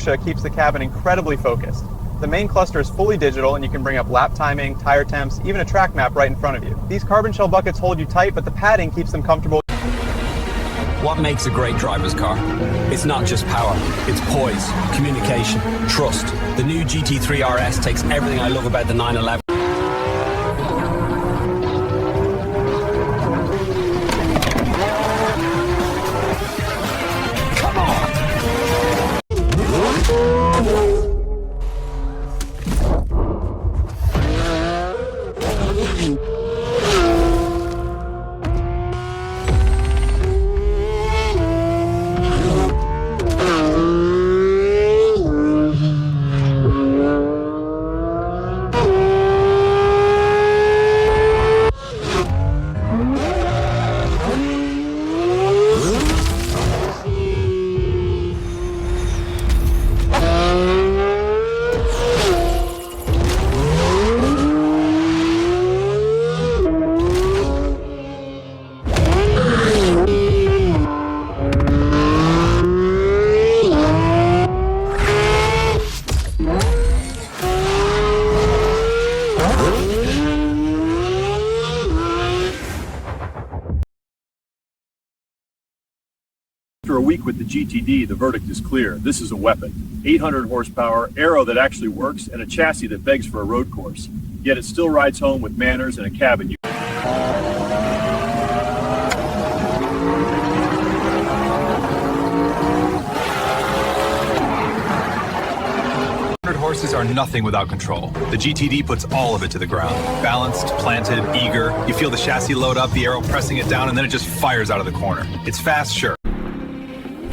Porsche keeps the cabin incredibly focused. The main cluster is fully digital and you can bring up lap timing, tire temps, even a track map right in front of you. These carbon shell buckets hold you tight, but the padding keeps them comfortable. What makes a great driver's car? It's not just power, it's poise, communication, trust. The new GT3 RS takes everything I love about the 911. After a week with the GTD, the verdict is clear. This is a weapon. 800 horsepower, aero that actually works, and a chassis that begs for a road course. Yet it still rides home with manners and a cabin. Horses are nothing without control. The GTD puts all of it to the ground. Balanced, planted, eager. You feel the chassis load up, the aero pressing it down, and then it just fires out of the corner. It's fast, sure.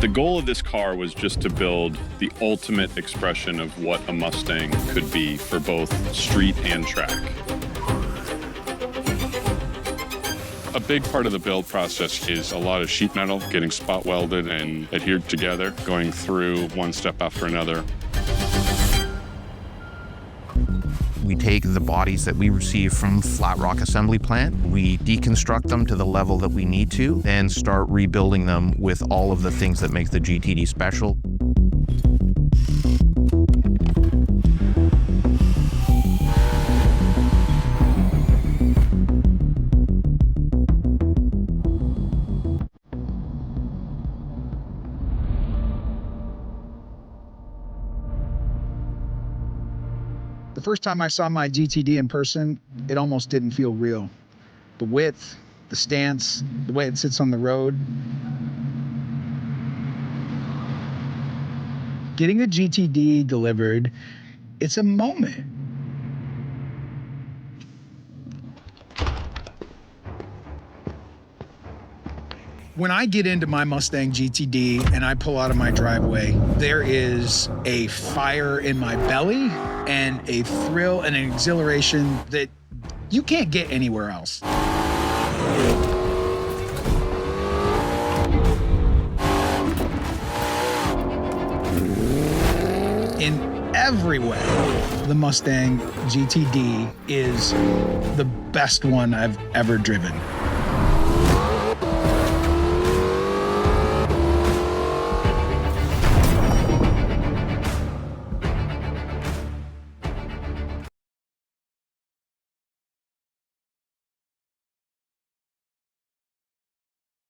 The goal of this car was just to build the ultimate expression of what a Mustang could be for both street and track. A big part of the build process is a lot of sheet metal getting spot welded and adhered together, going through one step after another. We take the bodies that we receive from Flat Rock Assembly Plant, we deconstruct them to the level that we need to, and start rebuilding them with all of the things that make the GTD special. The first time I saw my GTD in person, it almost didn't feel real. The width, the stance, the way it sits on the road. Getting a GTD delivered, it's a moment. When I get into my Mustang GTD and I pull out of my driveway, there is a fire in my belly and a thrill and an exhilaration that you can't get anywhere else. In every way, the Mustang GTD is the best one I've ever driven.